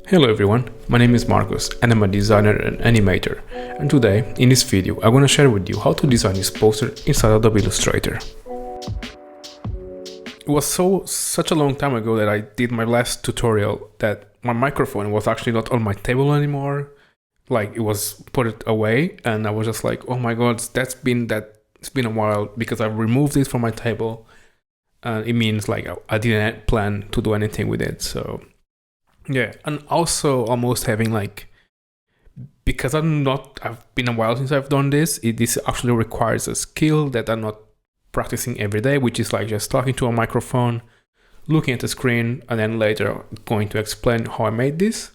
Hello everyone, my name is Marcus and I'm a designer and animator, and today in this video I'm gonna share with you how to design this poster inside Adobe Illustrator. It was such a long time ago that I did my last tutorial that my microphone was actually not on my table anymore. Like, it was put away and I was just like, oh my god, it's been a while because I've removed it from my table, and it means like I didn't plan to do anything with it. So yeah, and also almost having like, because I've been a while since I've done this, this actually requires a skill that I'm not practicing every day, which is like just talking to a microphone, looking at the screen, and then later going to explain how I made this.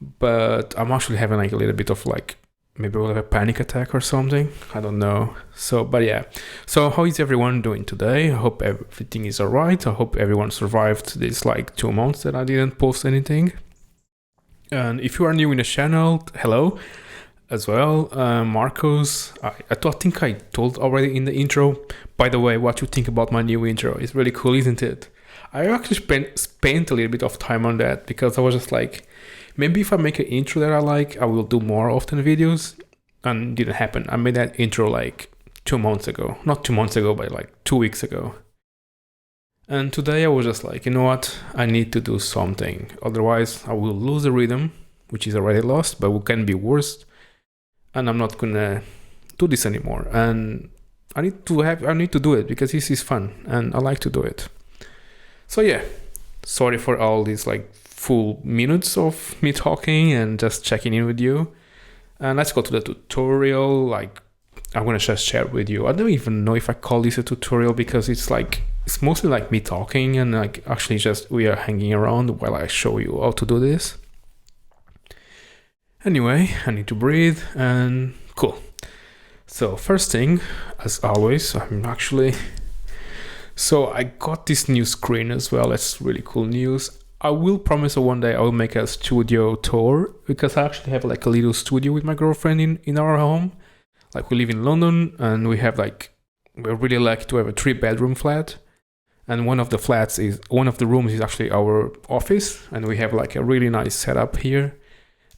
But I'm actually having like a little bit of like, maybe we'll have a panic attack or something, I don't know. So, but yeah, so how is everyone doing today? I hope everything is alright. I hope everyone survived this like 2 months that I didn't post anything. And if you are new in the channel, hello as well. Marcos, I think I told already in the intro. By the way, what you think about my new intro is really cool, isn't it? I actually spent a little bit of time on that because I was just like, maybe if I make an intro that I like, I will do more often videos. And it didn't happen. I made that intro like 2 months ago. Not 2 months ago, but like 2 weeks ago. And today I was just like, you know what? I need to do something. Otherwise, I will lose the rhythm, which is already lost, but it can be worse. And I'm not gonna do this anymore. And I need to do it because this is fun and I like to do it. So yeah, sorry for all these like full minutes of me talking and just checking in with you. And let's go to the tutorial. Like, I'm gonna just share with you. I don't even know if I call this a tutorial because it's mostly like me talking and like actually just we are hanging around while I show you how to do this. Anyway, I need to breathe and cool. So first thing, as always, so I got this new screen as well. That's really cool news. I will promise that one day I will make a studio tour because I actually have like a little studio with my girlfriend in our home. Like, we live in London and we're really lucky to have a 3-bedroom flat. And one of the rooms is actually our office, and we have like a really nice setup here.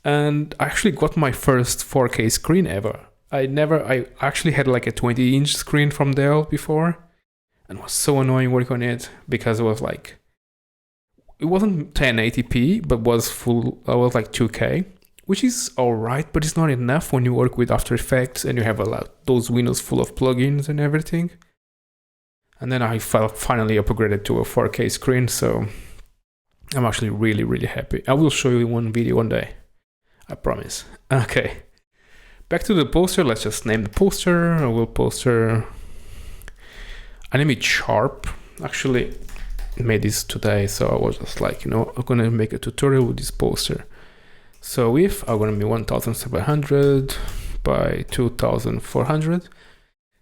And I actually got my first 4K screen ever. I actually had like a 20-inch screen from Dell before, and it was so annoying working on it because it wasn't 1080p, but was like 2K, which is alright, but it's not enough when you work with After Effects and you have those windows full of plugins and everything. And then I finally upgraded to a 4K screen, so I'm actually really, really happy. I will show you one video one day, I promise. Okay, back to the poster. Let's just name the poster. I will poster. I name it Sharp. Actually, made this today, so I was just like, I'm gonna make a tutorial with this poster. So width are gonna be 1700 by 2400.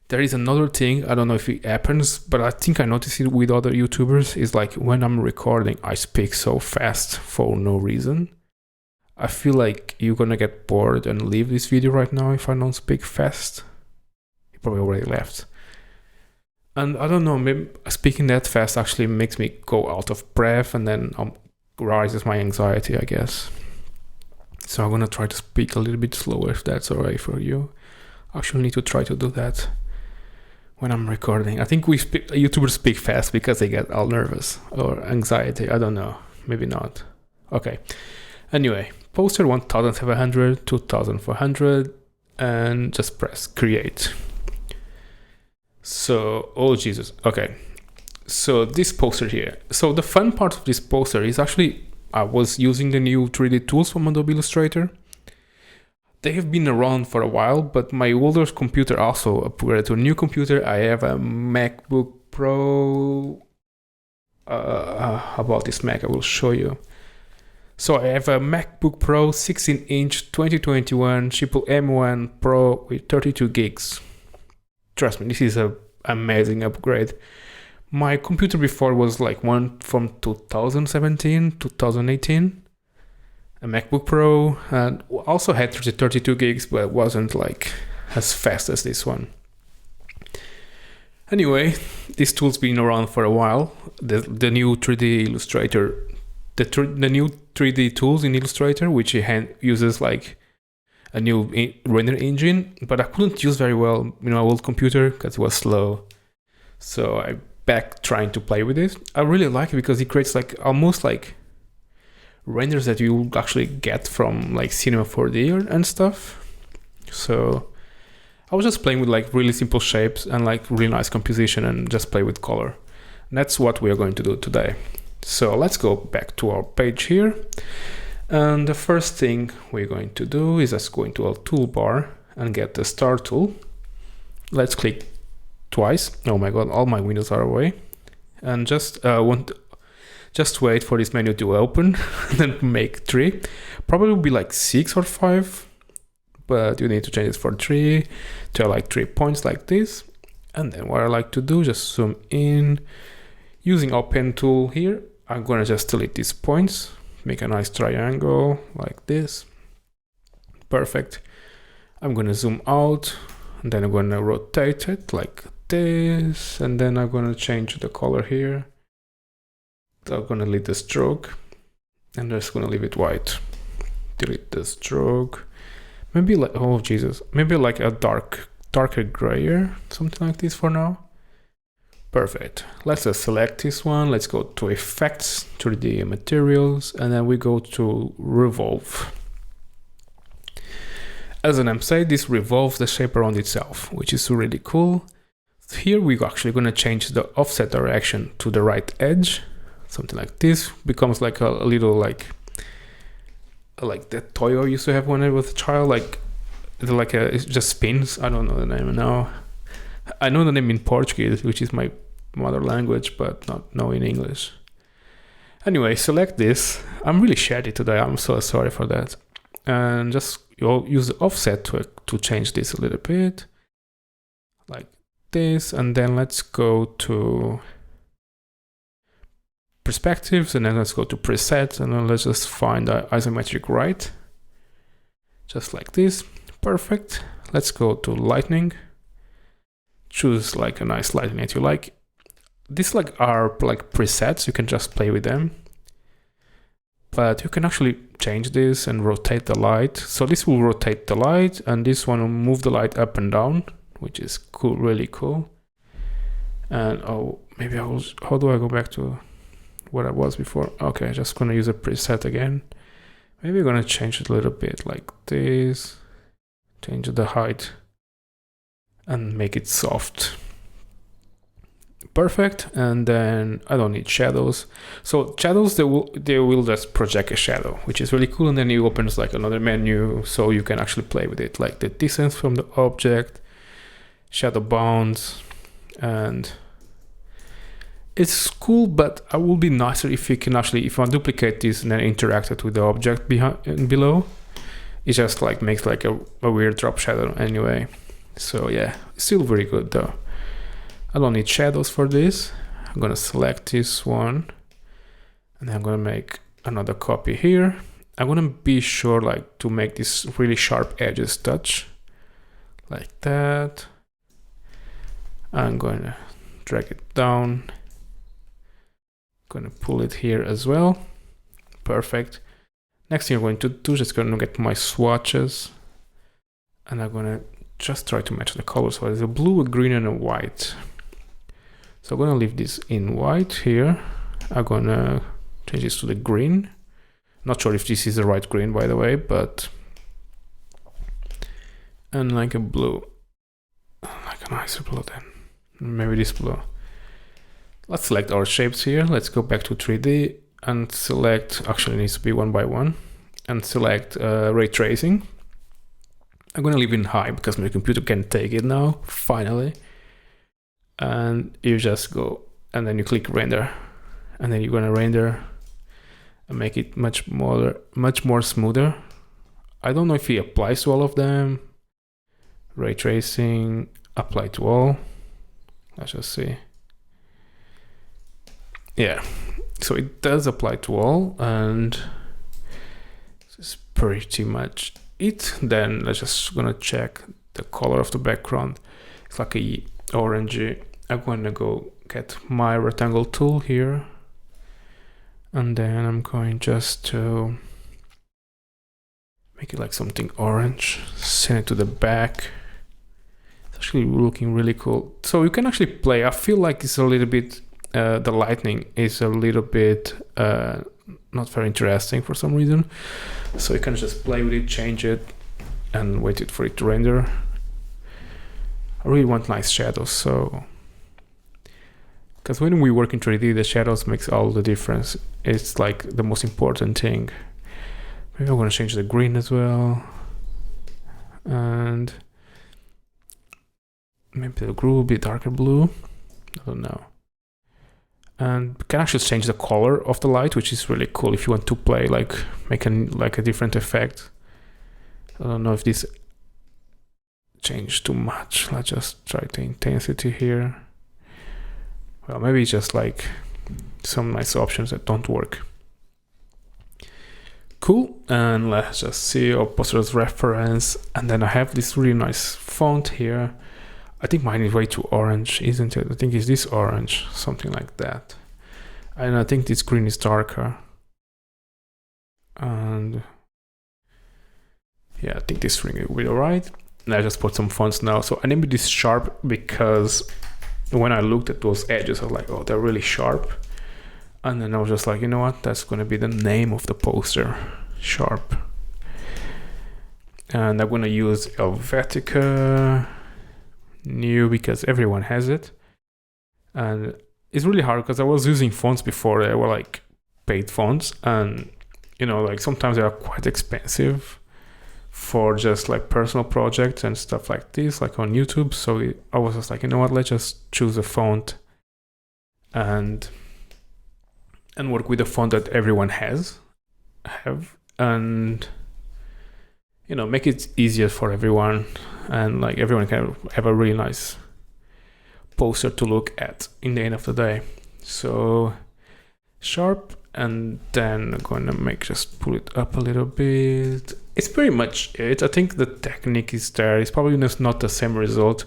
There is another thing, I don't know if it happens, but I think I noticed it with other YouTubers, is like when I'm recording, I speak so fast for no reason. I feel like you're gonna get bored and leave this video right now if I don't speak fast. You probably already left. And I don't know, maybe speaking that fast actually makes me go out of breath and then rises my anxiety, I guess. So I'm gonna try to speak a little bit slower if that's alright for you. I actually need to try to do that when I'm recording. I think YouTubers speak fast because they get all nervous or anxiety. I don't know, maybe not. Okay. Anyway, poster 1700, 2400, and just press create. So, oh Jesus, okay. So this poster here. So the fun part of this poster is actually, I was using the new 3D tools from Adobe Illustrator. They have been around for a while, but my older computer also upgraded to a new computer. I have a MacBook Pro. How about this Mac? I will show you. So I have a MacBook Pro 16-inch 2021 triple M1 Pro with 32 gigs. Trust me, this is an amazing upgrade. My computer before was like one from 2017, 2018. A MacBook Pro, and also had 32 gigs, but it wasn't like as fast as this one. Anyway, this tool's been around for a while. The new 3D Illustrator, the new 3D tools in Illustrator, which uses like a new render engine, but I couldn't use very well, my old computer because it was slow. So I back trying to play with it. I really like it because it creates like almost like renders that you actually get from like Cinema 4D and stuff. So I was just playing with like really simple shapes and like really nice composition and just play with color. And that's what we are going to do today. So let's go back to our page here. And the first thing we're going to do is just go into our toolbar and get the star tool. Let's click twice. Oh my god, all my windows are away. And just wait for this menu to open and then make 3. Probably will be like 6 or 5, but you need to change it for 3 to like 3 points like this. And then what I like to do, just zoom in using our pen tool here. I'm gonna just delete these points, make a nice triangle like this. Perfect. I'm gonna zoom out and then I'm gonna rotate it like this, and then I'm gonna change the color here. So I'm gonna delete the stroke and just gonna leave it white. Delete the stroke. Maybe like, oh Jesus, maybe like a darker grayer, something like this for now. Perfect. Let's just select this one. Let's go to Effects, 3D Materials, and then we go to Revolve. As the name says, this revolves the shape around itself, which is really cool. Here we're actually going to change the offset direction to the right edge. Something like this becomes like a little like that toy I used to have when I was a child, it just spins. I don't know the name now. I know the name in Portuguese, which is my mother language, but not know in English. Anyway, select this. I'm really shady today. I'm so sorry for that. And just use the offset to change this a little bit, like this. And then let's go to perspectives, and then let's go to presets, and then let's just find the isometric right, just like this. Perfect. Let's go to lightning. Choose like a nice lighting that you like. These are like presets, you can just play with them. But you can actually change this and rotate the light. So this will rotate the light, and this one will move the light up and down, which is cool, really cool. And how do I go back to what I was before? Okay, just gonna use a preset again. Maybe I'm gonna change it a little bit like this. Change the height and make it soft. Perfect. And then I don't need shadows. So shadows, they will just project a shadow, which is really cool. And then it opens like another menu, so you can actually play with it, like the distance from the object, shadow bounds, and it's cool. But it will be nicer if you can actually, if I duplicate this and then interact it with the object below, it just like makes like a weird drop shadow anyway. So yeah, still very good though. I don't need shadows for this. I'm gonna select this one, and then I'm gonna make another copy here. I'm gonna be sure like to make this really sharp edges touch like that. I'm gonna drag it down. Gonna pull it here as well. Perfect. Next thing I'm going to do is just gonna get my swatches, and I'm gonna just try to match the colors. So there's a blue, a green, and a white. So I'm gonna leave this in white here. I'm gonna change this to the green. Not sure if this is the right green, by the way, but and like a blue, like a nicer blue then. Maybe this blue. Let's select our shapes here. Let's go back to 3D and select. Actually, it needs to be one by one, and select ray tracing. I'm gonna leave it in high because my computer can take it now, finally. And you just go, and then you click render, and then you're gonna render and make it much more smoother. I don't know if it applies to all of them. Ray tracing, apply to all. Let's just see. Yeah, so it does apply to all, and this is pretty much it. Then let's just gonna check the color of the background. It's like a orangey. I'm gonna go get my rectangle tool here, And then I'm going just to make it like something orange, send it to the back. It's actually looking really cool. So you can actually play. I feel like it's a little bit, the lightning is a little bit not very interesting for some reason. So you can just play with it, change it, and wait for it to render. I really want nice shadows, so because when we work in 3D, the shadows makes all the difference. It's like the most important thing. Maybe I'm gonna change the green as well, and maybe the blue will be darker blue. I don't know. And you can actually change the color of the light, which is really cool if you want to play, like make a different effect. I don't know if this changed too much. Let's just try the intensity here. Well, maybe it's just like some nice options that don't work. Cool, and let's just see our poster's reference. And then I have this really nice font here. I think mine is way too orange, isn't it? I think it's this orange, something like that. And I think this green is darker. And yeah, I think this ring will be alright. And I just put some fonts now. So I named this sharp because when I looked at those edges, I was like, oh, they're really sharp. And then I was just like, you know what? That's going to be the name of the poster, sharp. And I'm going to use Helvetica new because everyone has it. And it's really hard because I was using fonts before. They were like paid fonts. And, you know, like sometimes they are quite expensive for just like personal projects and stuff like this, like on YouTube. So I was just like, you know what, let's just choose a font and work with a font that everyone have, and you know, make it easier for everyone, and like everyone can have a really nice poster to look at in the end of the day. So sharp, and then I'm gonna just pull it up a little bit. It's pretty much it. I think the technique is there. It's probably just not the same result.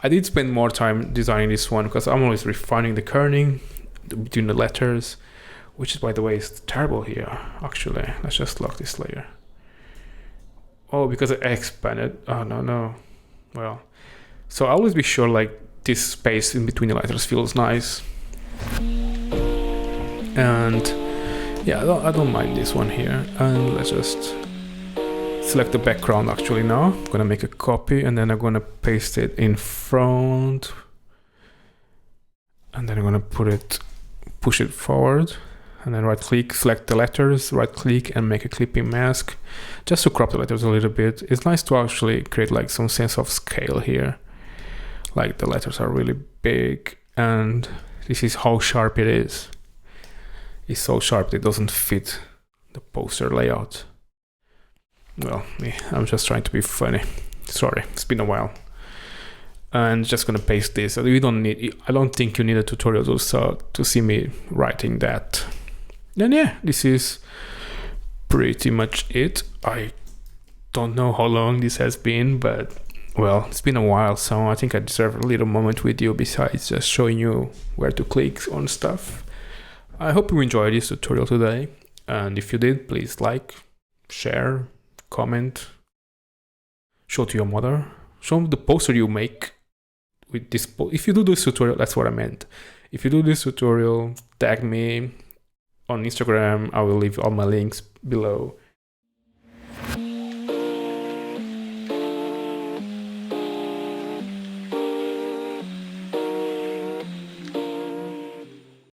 I did spend more time designing this one because I'm always refining the kerning between the letters, which is, by the way, is terrible here. Actually, let's just lock this layer. Oh, because I expanded. Oh, no. Well, so I'll always be sure like this space in between the letters feels nice. And yeah, I don't mind this one here. And let's just select the background actually now. I'm gonna make a copy and then I'm gonna paste it in front. And then I'm gonna push it forward. And then right click, select the letters, right click and make a clipping mask just to crop the letters a little bit. It's nice to actually create like some sense of scale here. Like the letters are really big and this is how sharp it is. It's so sharp that it doesn't fit the poster layout. Well, I'm just trying to be funny. Sorry, it's been a while. And just gonna paste this. I don't think you need a tutorial to see me writing that. Then yeah, this is pretty much it. I don't know how long this has been, but well, it's been a while, so I think I deserve a little moment with you besides just showing you where to click on stuff. I hope you enjoyed this tutorial today, and if you did, please like, share, comment, show to your mother, show the poster you make with this. If you do this tutorial, that's what I meant. If you do this tutorial, tag me on Instagram. I will leave all my links below.